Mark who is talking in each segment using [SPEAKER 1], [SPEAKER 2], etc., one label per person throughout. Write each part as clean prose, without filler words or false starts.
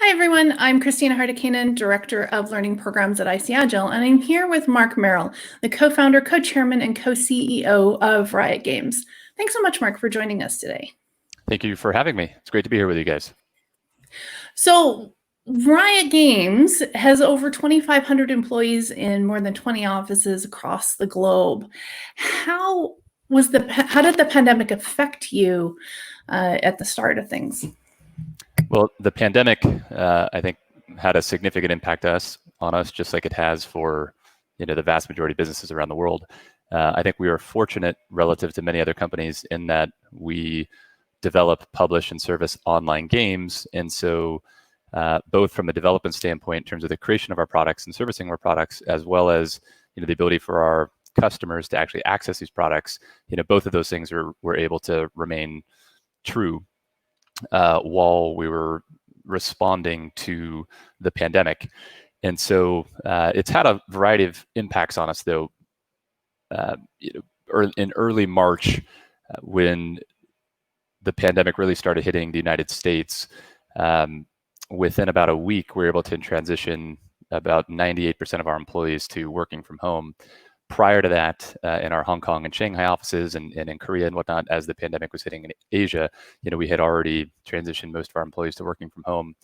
[SPEAKER 1] Hi, everyone. I'm Christina Hardikainen, Director of Learning Programs at IC Agile, and I'm here with Marc Merrill, the co-founder, co-chairman, and co-CEO of Riot Games. Thanks so much, Marc, for joining us today.
[SPEAKER 2] Thank you for having me. It's great to be here with you guys.
[SPEAKER 1] So, Riot Games has over 2,500 employees in more than 20 offices across the globe. How did the pandemic affect you at the start of things?
[SPEAKER 2] Well, the pandemic, I think, had a significant impact on us, just like it has for the vast majority of businesses around the world. I think we are fortunate relative to many other companies in that we develop, publish, and service online games, and so both from a development standpoint in terms of the creation of our products and servicing our products, as well as the ability for our customers to actually access these products, both of those things were able to remain true while we were responding to the pandemic. And so it's had a variety of impacts on us, though. In early March, when the pandemic really started hitting the United States, within about a week, we were able to transition about 98% of our employees to working from home. Prior to that, in our Hong Kong and Shanghai offices and in Korea and whatnot, as the pandemic was hitting in Asia, we had already transitioned most of our employees to working from home.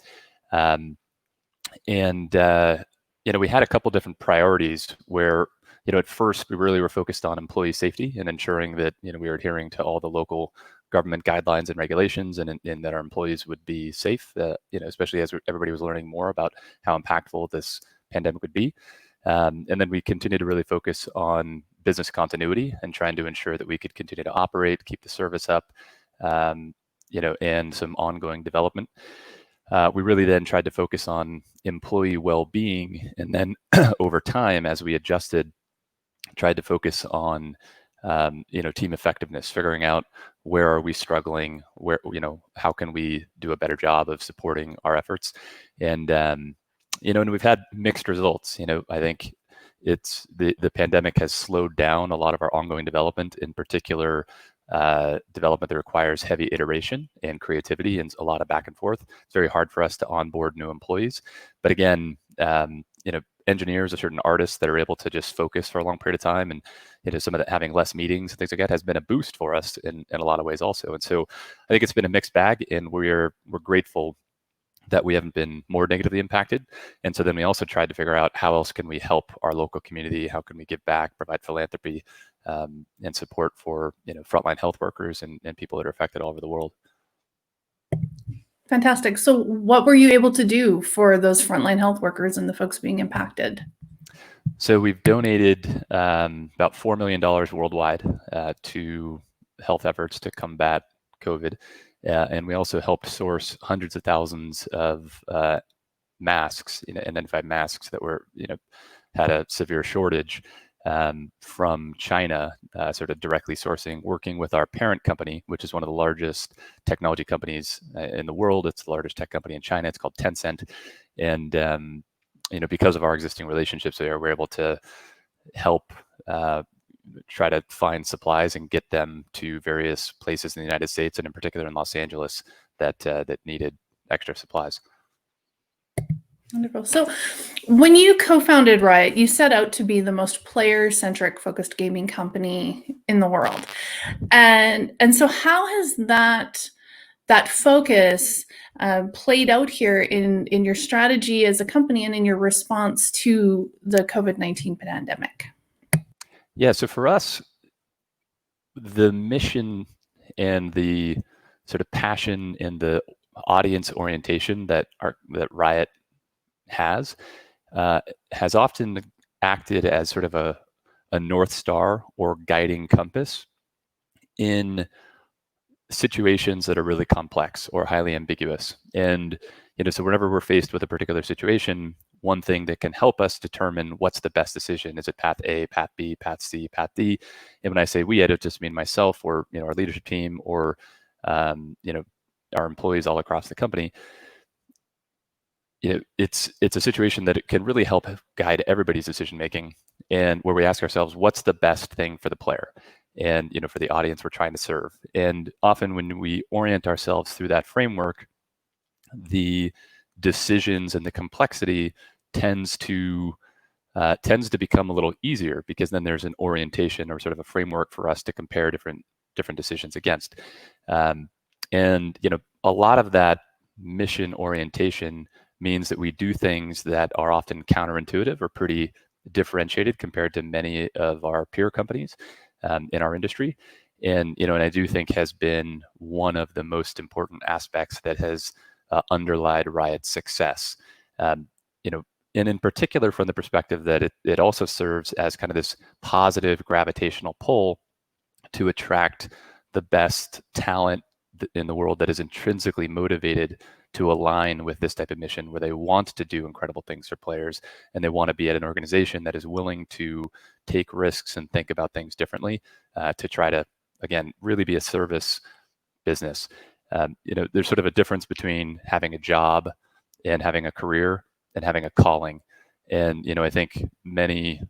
[SPEAKER 2] We had a couple different priorities where, at first we really were focused on employee safety and ensuring that, we were adhering to all the local government guidelines and regulations and that our employees would be safe, especially as everybody was learning more about how impactful this pandemic would be. And then we continued to really focus on business continuity and trying to ensure that we could continue to operate, keep the service up, and some ongoing development. We really then tried to focus on employee well-being, and then over time, as we adjusted, tried to focus on team effectiveness, figuring out where are we struggling, where how can we do a better job of supporting our efforts, and we've had mixed results. I think it's the pandemic has slowed down a lot of our ongoing development, in particular development that requires heavy iteration and creativity and a lot of back and forth. It's very hard for us to onboard new employees. But again, engineers or certain artists that are able to just focus for a long period of time, and some of that having less meetings and things like that has been a boost for us in a lot of ways also. And so I think it's been a mixed bag, and we're grateful that we haven't been more negatively impacted. And so then we also tried to figure out how else can we help our local community, how can we give back, provide philanthropy and support for frontline health workers and people that are affected all over the world.
[SPEAKER 1] Fantastic. So what were you able to do for those frontline health workers and the folks being impacted?
[SPEAKER 2] So we've donated about $4 million worldwide to health efforts to combat COVID. And we also helped source hundreds of thousands of masks, identified masks that were, had a severe shortage from China, sort of directly sourcing, working with our parent company, which is one of the largest technology companies in the world. It's the largest tech company in China. It's called Tencent. And, because of our existing relationships there, we're able to help try to find supplies and get them to various places in the United States, and in particular in Los Angeles, that needed extra supplies.
[SPEAKER 1] Wonderful. So when you co-founded Riot, you set out to be the most player-centric focused gaming company in the world. And so how has that focus played out here in your strategy as a company and in your response to the COVID-19 pandemic?
[SPEAKER 2] Yeah, so for us, the mission and the sort of passion and the audience orientation that Riot has often acted as sort of a North Star or guiding compass in situations that are really complex or highly ambiguous. And so whenever we're faced with a particular situation, one thing that can help us determine what's the best decision, is it path A, path B, path C, path D? And when I say we, I don't just mean myself or our leadership team or our employees all across the company. It's a situation that it can really help guide everybody's decision making, and where we ask ourselves, what's the best thing for the player and for the audience we're trying to serve. And often when we orient ourselves through that framework, the decisions and the complexity tends to become a little easier, because then there's an orientation or sort of a framework for us to compare different decisions against. And a lot of that mission orientation means that we do things that are often counterintuitive or pretty differentiated compared to many of our peer companies in our industry. And I do think has been one of the most important aspects that has underlied Riot's success. And in particular from the perspective that it also serves as kind of this positive gravitational pull to attract the best talent in the world that is intrinsically motivated to align with this type of mission, where they want to do incredible things for players, and they want to be at an organization that is willing to take risks and think about things differently, to try to, again, really be a service business. There's sort of a difference between having a job and having a career and having a calling. And, I think many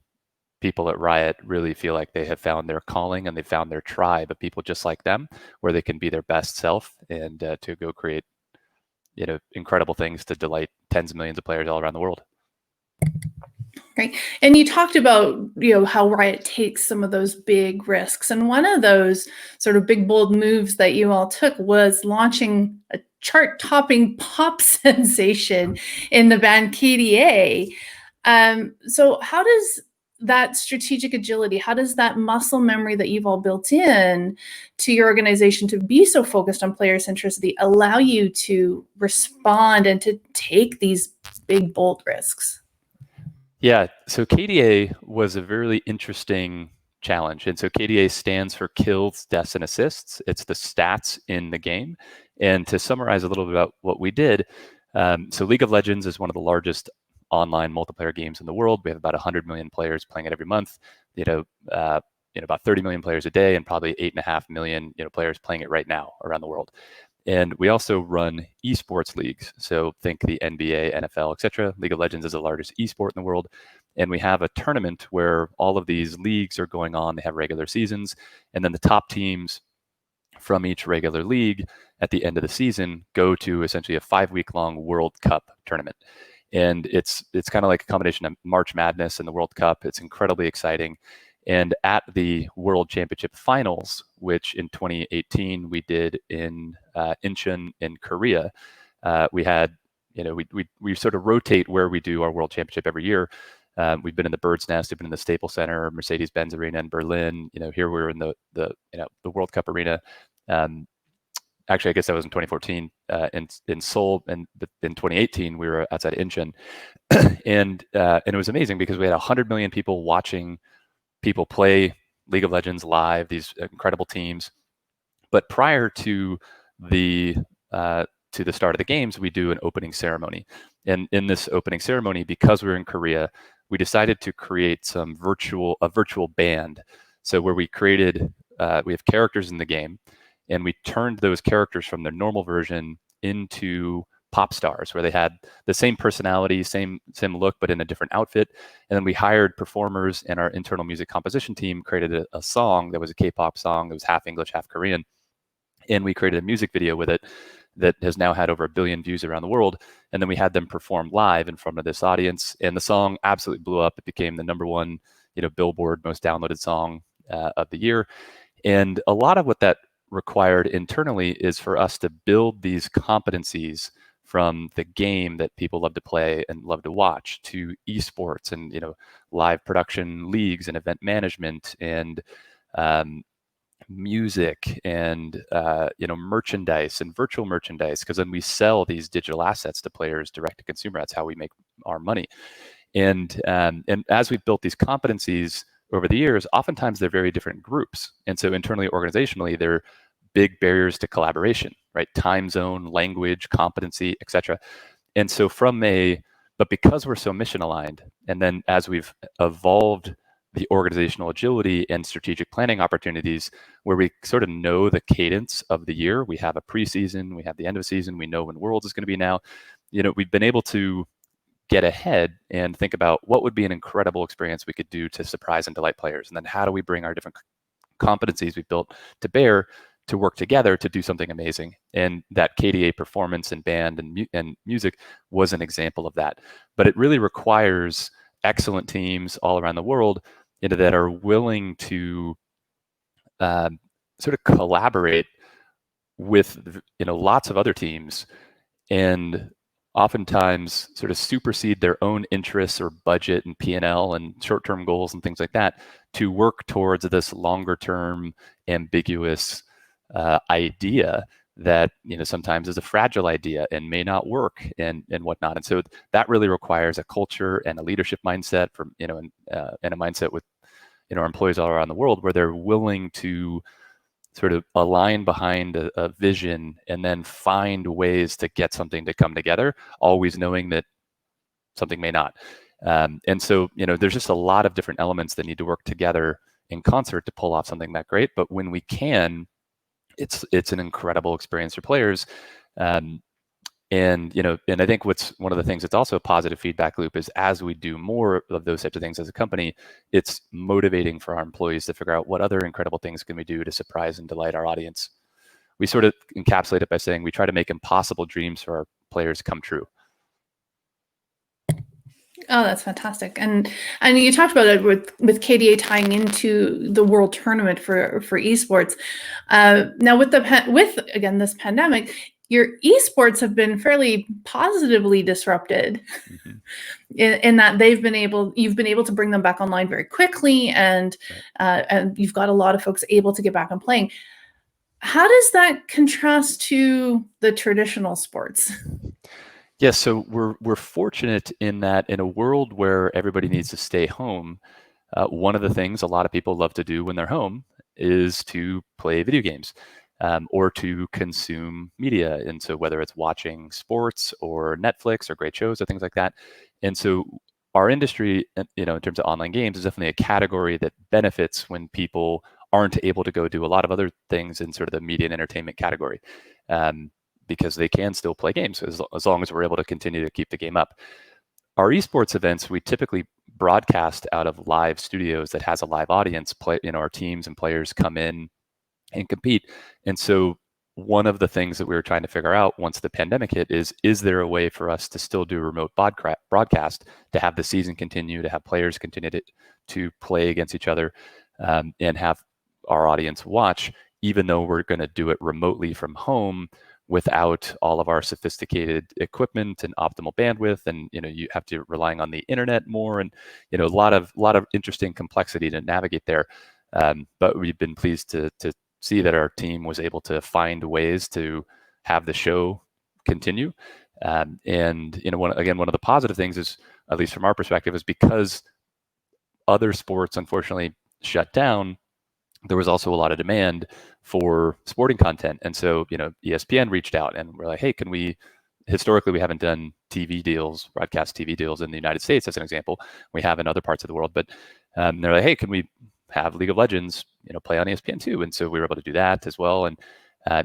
[SPEAKER 2] people at Riot really feel like they have found their calling and they found their tribe of people just like them, where they can be their best self and to go create, incredible things to delight tens of millions of players all around the world.
[SPEAKER 1] Great. And you talked about, how Riot takes some of those big risks. And one of those sort of big, bold moves that you all took was launching a chart-topping pop sensation in the band KDA. So how does that strategic agility, how does that muscle memory that you've all built in to your organization to be so focused on player centricity allow you to respond and to take these big, bold risks?
[SPEAKER 2] Yeah, so KDA was a really interesting challenge. And so KDA stands for kills, deaths, and assists. It's the stats in the game. And to summarize a little bit about what we did, so League of Legends is one of the largest online multiplayer games in the world. We have about 100 million players playing it every month. About 30 million players a day, and probably 8.5 million players playing it right now around the world. And we also run esports leagues. So think the NBA, NFL, etc. League of Legends is the largest esport in the world. And we have a tournament where all of these leagues are going on. They have regular seasons. And then the top teams from each regular league at the end of the season go to essentially a 5-week-long World Cup tournament. And it's kind of like a combination of March Madness and the World Cup. It's incredibly exciting. And at the World Championship Finals, which in 2018 we did in Incheon in Korea, we had, we sort of rotate where we do our World Championship every year. We've been in the Bird's Nest, we've been in the Staples Center, Mercedes-Benz Arena in Berlin. Here we're in the World Cup arena. Actually, I guess that was in 2014 in Seoul, and in 2018 we were outside of Incheon, and it was amazing because we had 100 million people watching people play League of Legends live, these incredible teams. But prior to the start of the games, we do an opening ceremony. And in this opening ceremony, because we're in Korea, we decided to create a virtual band. So where we have characters in the game, and we turned those characters from their normal version into pop stars, where they had the same personality, same look, but in a different outfit. And then we hired performers, and our internal music composition team created a song that was a K-pop song that was half English, half Korean. And we created a music video with it that has now had over 1 billion views around the world. And then we had them perform live in front of this audience. And the song absolutely blew up. It became the #1, Billboard most downloaded song of the year. And a lot of what that required internally is for us to build these competencies from the game that people love to play and love to watch, to eSports and live production leagues and event management and music and merchandise and virtual merchandise, because then we sell these digital assets to players direct to consumer. That's how we make our money. And as we've built these competencies over the years, oftentimes they're very different groups. And so internally, organizationally, they're big barriers to collaboration, right? Time zone, language, competency, etc. And so but because we're so mission aligned, and then as we've evolved the organizational agility and strategic planning opportunities, where we sort of know the cadence of the year, we have a preseason, we have the end of season, we know when Worlds is going to be now, we've been able to get ahead and think about what would be an incredible experience we could do to surprise and delight players. And then how do we bring our different competencies we've built to bear to work together to do something amazing. And that KDA performance and band and music was an example of that. But it really requires excellent teams all around the world, that are willing to sort of collaborate with lots of other teams, and oftentimes sort of supersede their own interests or budget and P&L and short-term goals and things like that to work towards this longer-term ambiguous idea that sometimes is a fragile idea and may not work and whatnot. And so that really requires a culture and a leadership mindset from and a mindset with our employees all around the world, where they're willing to sort of align behind a vision and then find ways to get something to come together, always knowing that something may not. And so, there's just a lot of different elements that need to work together in concert to pull off something that great. But when we can, it's an incredible experience for players. And I think what's one of the things that's also a positive feedback loop is, as we do more of those types of things as a company, it's motivating for our employees to figure out what other incredible things can we do to surprise and delight our audience. We sort of encapsulate it by saying we try to make impossible dreams for our players come true.
[SPEAKER 1] Oh, that's fantastic. And you talked about it with KDA tying into the world tournament for esports. Now with again this pandemic, your esports have been fairly positively disrupted, in that you've been able to bring them back online very quickly, and you've got a lot of folks able to get back on playing. How does that contrast to the traditional sports?
[SPEAKER 2] Yes, so we're fortunate in that, in a world where everybody needs to stay home, one of the things a lot of people love to do when they're home is to play video games, or to consume media. And so whether it's watching sports or Netflix or great shows or things like that. And so our industry, in terms of online games, is definitely a category that benefits when people aren't able to go do a lot of other things in sort of the media and entertainment category. Because they can still play games as long as we're able to continue to keep the game up. Our esports events, we typically broadcast out of live studios that has a live audience. Our teams and players come in and compete. And so one of the things that we were trying to figure out once the pandemic hit is there a way for us to still do remote broadcast, to have the season continue, to have players continue to play against each other, and have our audience watch, even though we're going to do it remotely from home, without all of our sophisticated equipment and optimal bandwidth, and you have to relying on the internet more, and a lot of interesting complexity to navigate there. But we've been pleased to see that our team was able to find ways to have the show continue. And one of the positive things is, at least from our perspective, is because other sports unfortunately shut down, there was also a lot of demand for sporting content. And so, ESPN reached out and we're like, hey, can we, historically, we haven't done TV deals, broadcast TV deals in the United States, as an example. We have in other parts of the world, but they're like, hey, can we have League of Legends, play on ESPN too? And so we were able to do that as well, and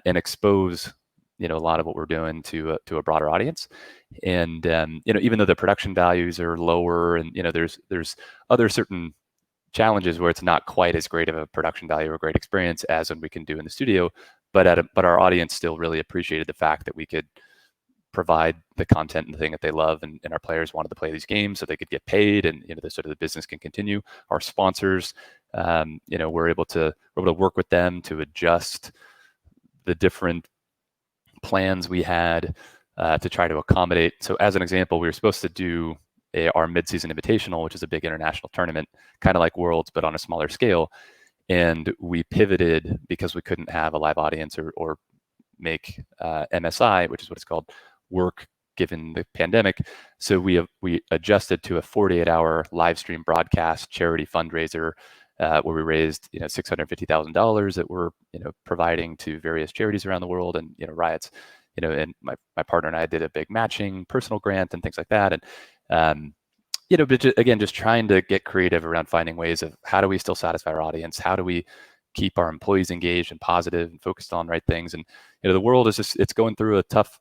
[SPEAKER 2] expose, a lot of what we're doing to a broader audience. And, even though the production values are lower, and, there's other certain challenges where it's not quite as great of a production value or great experience as when we can do in the studio, but our audience still really appreciated the fact that we could provide the content and the thing that they love, and our players wanted to play these games so they could get paid, and the business can continue. Our sponsors, we're able to work with them to adjust the different plans we had to try to accommodate. So as an example, we were supposed to do our mid-season invitational, which is a big international tournament, kind of like Worlds, but on a smaller scale. And we pivoted because we couldn't have a live audience or make MSI, which is what it's called, work given the pandemic. So we adjusted to a 48-hour live stream broadcast charity fundraiser, where we raised $650,000 that we're providing to various charities around the world, and Riot's, and my partner and I did a big matching personal grant and things like that. And but just trying to get creative around finding ways of how do we still satisfy our audience, how do we keep our employees engaged and positive and focused on right things. And the world is it's going through a tough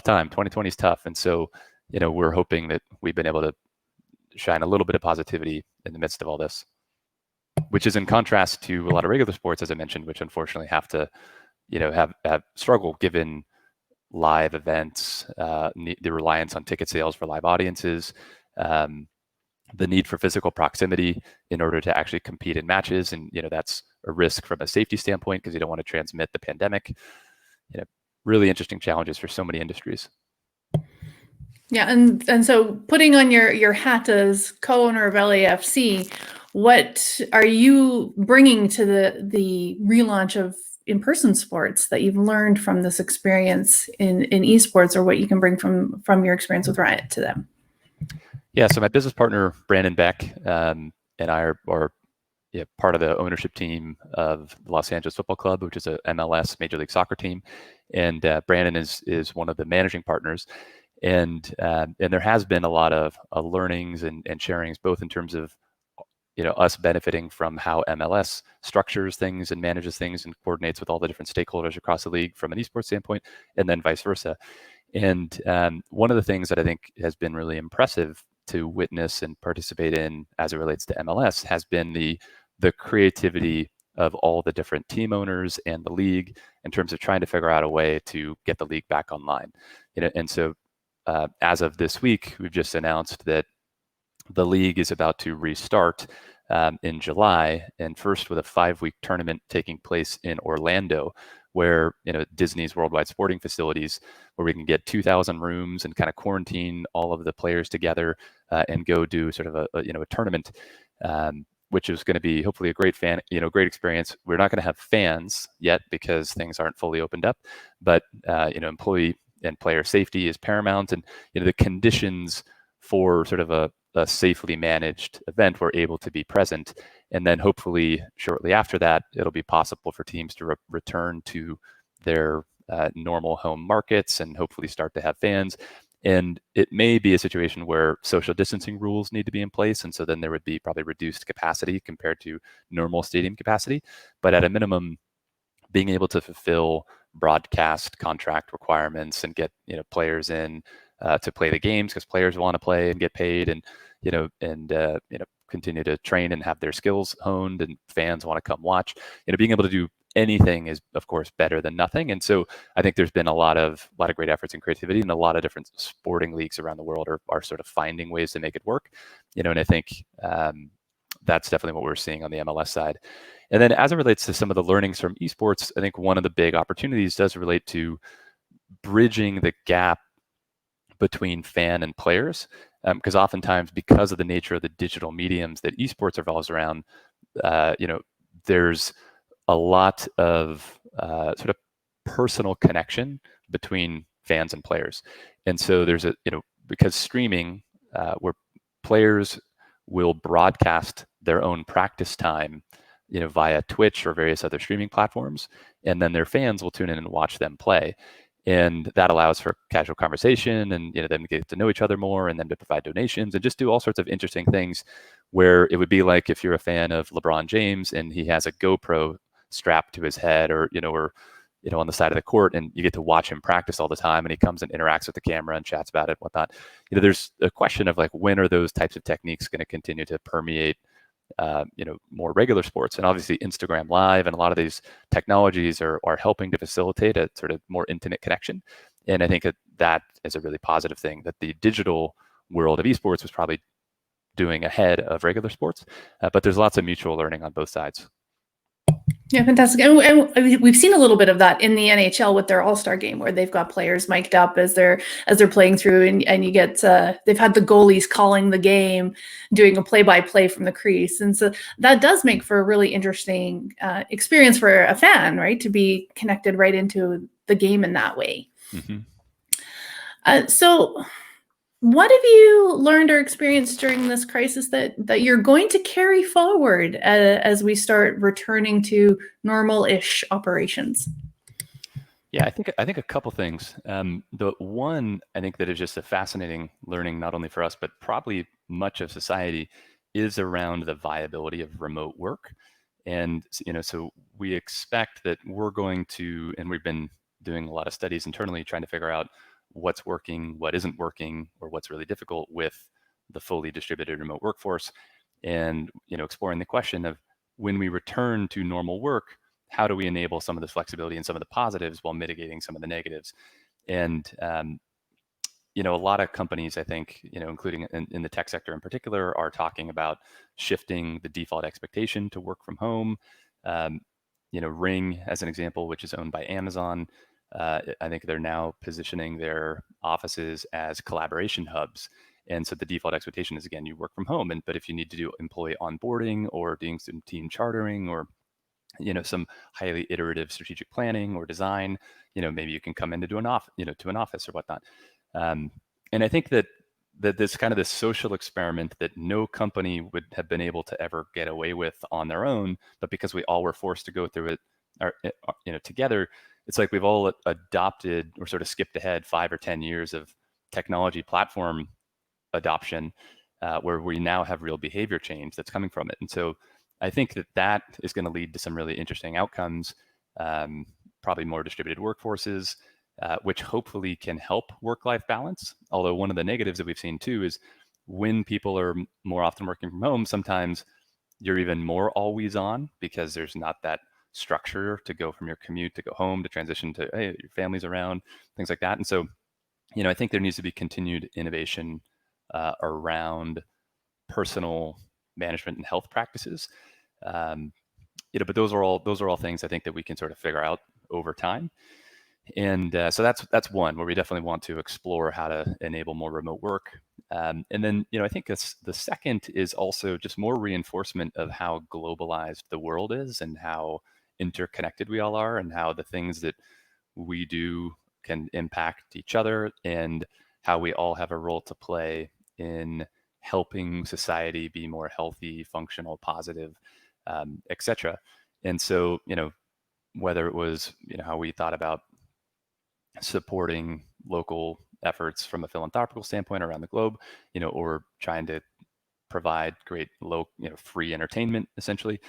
[SPEAKER 2] time. 2020 is tough, and so we're hoping that we've been able to shine a little bit of positivity in the midst of all this, which is in contrast to a lot of regular sports, as I mentioned, which unfortunately have to have struggled given live events, the reliance on ticket sales for live audiences, the need for physical proximity in order to actually compete in matches. And, that's a risk from a safety standpoint because you don't want to transmit the pandemic. Really interesting challenges for so many industries.
[SPEAKER 1] Yeah, and so putting on your hat as co-owner of LAFC, what are you bringing to the relaunch of in-person sports that you've learned from this experience in esports, or what you can bring from your experience with Riot to them?
[SPEAKER 2] Yeah, so my business partner Brandon Beck and I are part of the ownership team of the Los Angeles Football Club, which is a MLS Major League Soccer team, and Brandon is one of the managing partners. And there has been a lot of learnings and sharings, both in terms of us benefiting from how MLS structures things and manages things and coordinates with all the different stakeholders across the league from an esports standpoint, and then vice versa. And one of the things that I think has been really impressive to witness and participate in as it relates to MLS has been the creativity of all the different team owners and the league in terms of trying to figure out a way to get the league back online. And so as of this week, we've just announced that the league is about to restart in July, and first with a 5-week tournament taking place in Orlando, where Disney's worldwide sporting facilities, where we can get 2,000 rooms and kind of quarantine all of the players together and go do sort of a tournament, which is going to be hopefully a great great experience. We're not going to have fans yet because things aren't fully opened up, but employee and player safety is paramount, and the conditions for sort of a safely managed event were able to be present. And then hopefully shortly after that, it'll be possible for teams to return to their normal home markets and hopefully start to have fans. And it may be a situation where social distancing rules need to be in place. And so then there would be probably reduced capacity compared to normal stadium capacity. But at a minimum, being able to fulfill broadcast contract requirements and get players in to play the games because players want to play and get paid, and continue to train and have their skills honed, and fans want to come watch. Being able to do anything is of course better than nothing. And so I think there's been a lot of great efforts and creativity, and a lot of different sporting leagues around the world are sort of finding ways to make it work. And I think that's definitely what we're seeing on the MLS side. And then as it relates to some of the learnings from esports, I think one of the big opportunities does relate to bridging the gap between fan and players, because oftentimes, because of the nature of the digital mediums that esports revolves around, there's a lot of sort of personal connection between fans and players. And so there's because streaming, where players will broadcast their own practice time, via Twitch or various other streaming platforms, and then their fans will tune in and watch them play. And that allows for casual conversation and them to get to know each other more, and then to provide donations and just do all sorts of interesting things, where it would be like if you're a fan of LeBron James and he has a GoPro strapped to his head, or on the side of the court, and you get to watch him practice all the time, and he comes and interacts with the camera and chats about it and whatnot. There's a question of when are those types of techniques going to continue to permeate more regular sports. And obviously Instagram Live and a lot of these technologies are helping to facilitate a sort of more intimate connection. And I think that is a really positive thing that the digital world of esports was probably doing ahead of regular sports. But there's lots of mutual learning on both sides.
[SPEAKER 1] Yeah, fantastic. And we've seen a little bit of that in the NHL with their All-Star game, where they've got players mic'd up as they're playing through, and you get they've had the goalies calling the game, doing a play-by-play from the crease, and so that does make for a really interesting experience for a fan, right? To be connected right into the game in that way. Mm-hmm. So what have you learned or experienced during this crisis that you're going to carry forward as we start returning to normal-ish operations?
[SPEAKER 2] Yeah, I think a couple things. The one, I think, that is just a fascinating learning, not only for us, but probably much of society, is around the viability of remote work. And so we expect that we're going to, and we've been doing a lot of studies internally trying to figure out what's working, what isn't working, or what's really difficult with the fully distributed remote workforce. And exploring the question of, when we return to normal work, how do we enable some of this flexibility and some of the positives while mitigating some of the negatives? And a lot of companies, I think, including in the tech sector in particular, are talking about shifting the default expectation to work from home. Ring, as an example, which is owned by Amazon, I think they're now positioning their offices as collaboration hubs. And so the default expectation is, again, you work from home. But if you need to do employee onboarding or doing some team chartering or some highly iterative strategic planning or design, maybe you can come in to do an office or whatnot. And I think that this kind of this social experiment that no company would have been able to ever get away with on their own, but because we all were forced to go through it, together, it's like we've all adopted or sort of skipped ahead 5 or 10 years of technology platform adoption, where we now have real behavior change that's coming from it. And so I think that is going to lead to some really interesting outcomes, probably more distributed workforces, which hopefully can help work-life balance. Although one of the negatives that we've seen too is when people are more often working from home, sometimes you're even more always on because there's not that structure to go from your commute to go home to transition to, hey, your family's around, things like that. And so, I think there needs to be continued innovation around personal management and health practices. But those are all things I think that we can sort of figure out over time. And so that's one where we definitely want to explore how to enable more remote work. And then, I think the second is also just more reinforcement of how globalized the world is and how interconnected we all are and how the things that we do can impact each other and how we all have a role to play in helping society be more healthy, functional, positive, etc. And so, whether it was, how we thought about supporting local efforts from a philanthropical standpoint around the globe, or trying to provide great free entertainment essentially,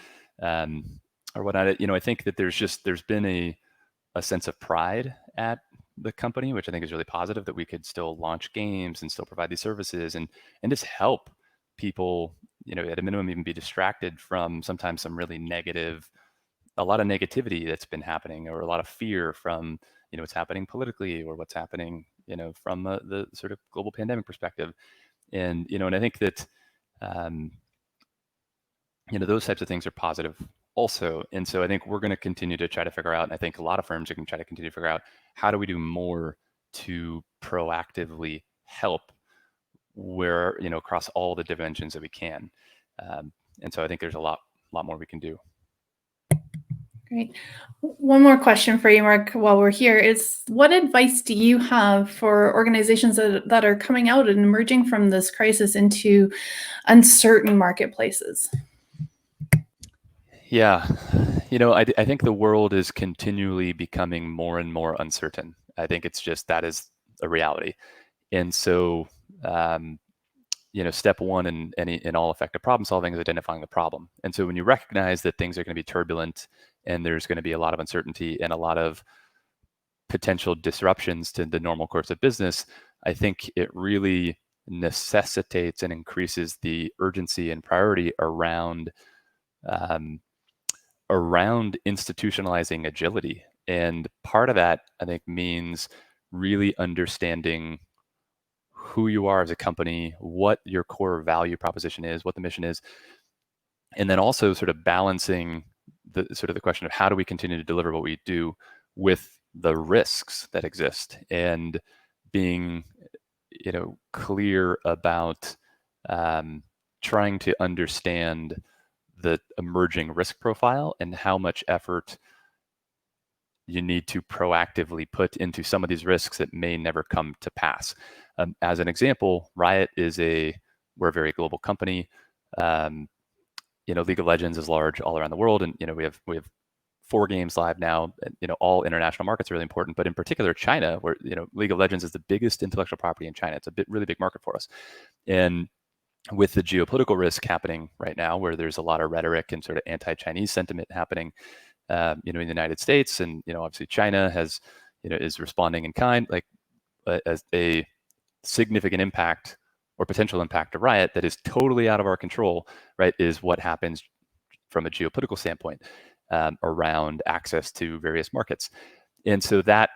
[SPEAKER 2] or whatnot. I think that there's been a sense of pride at the company, which I think is really positive, that we could still launch games and still provide these services and just help people, at a minimum, even be distracted from sometimes some really a lot of negativity that's been happening, or a lot of fear from, what's happening politically or what's happening, from the sort of global pandemic perspective. And, and I think that, those types of things are positive also. And so I think we're going to continue to try to figure out, and I think a lot of firms are going to try to continue to figure out, how do we do more to proactively help where, across all the dimensions that we can. And so I think there's a lot more we can do.
[SPEAKER 1] Great. One more question for you, Marc, while we're here is, what advice do you have for organizations that are coming out and emerging from this crisis into uncertain marketplaces?
[SPEAKER 2] Yeah, I think the world is continually becoming more and more uncertain. I think it's just, that is a reality. And so, step one in all effective problem solving is identifying the problem. And so when you recognize that things are going to be turbulent and there's going to be a lot of uncertainty and a lot of potential disruptions to the normal course of business, I think it really necessitates and increases the urgency and priority around institutionalizing agility. And part of that, I think, means really understanding who you are as a company, what your core value proposition is, what the mission is, and then also sort of balancing the question of how do we continue to deliver what we do with the risks that exist, and being, clear about trying to understand the emerging risk profile and how much effort you need to proactively put into some of these risks that may never come to pass. As an example, Riot we're a very global company. League of Legends is large all around the world, and we have 4 games live now. And, all international markets are really important, but in particular China, where League of Legends is the biggest intellectual property in China. It's a really big market for us, and with the geopolitical risk happening right now, where there's a lot of rhetoric and sort of anti-Chinese sentiment happening, in the United States, and obviously China has, is responding in kind, like as a significant impact or potential impact to Riot that is totally out of our control, right? Is what happens from a geopolitical standpoint. around access to various markets. And so that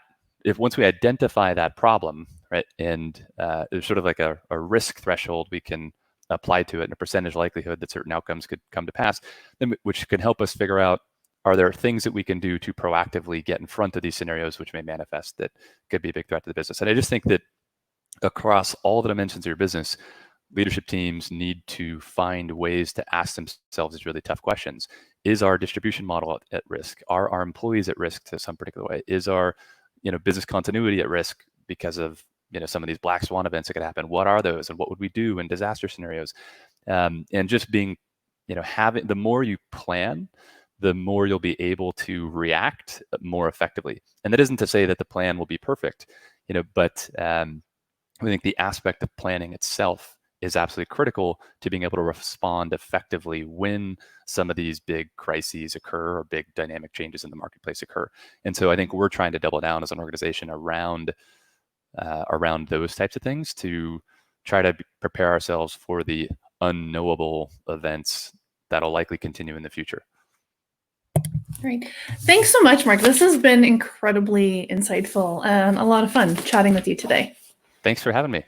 [SPEAKER 2] if once we identify that problem, right, and there's sort of like a risk threshold we can apply to it and a percentage likelihood that certain outcomes could come to pass, then which can help us figure out, are there things that we can do to proactively get in front of these scenarios which may manifest that could be a big threat to the business. And I just think that across all the dimensions of your business, leadership teams need to find ways to ask themselves these really tough questions. Is our distribution model at risk? Are our employees at risk to some particular way? Is our business continuity at risk because of some of these black swan events that could happen? What are those, and what would we do in disaster scenarios? And just being, having, the more you plan, the more you'll be able to react more effectively. And that isn't to say that the plan will be perfect, but I think the aspect of planning itself is absolutely critical to being able to respond effectively when some of these big crises occur or big dynamic changes in the marketplace occur. And so I think we're trying to double down as an organization around those types of things to try to prepare ourselves for the unknowable events that'll likely continue in the future.
[SPEAKER 1] Great. Thanks so much, Marc. This has been incredibly insightful and a lot of fun chatting with you today.
[SPEAKER 2] Thanks for having me.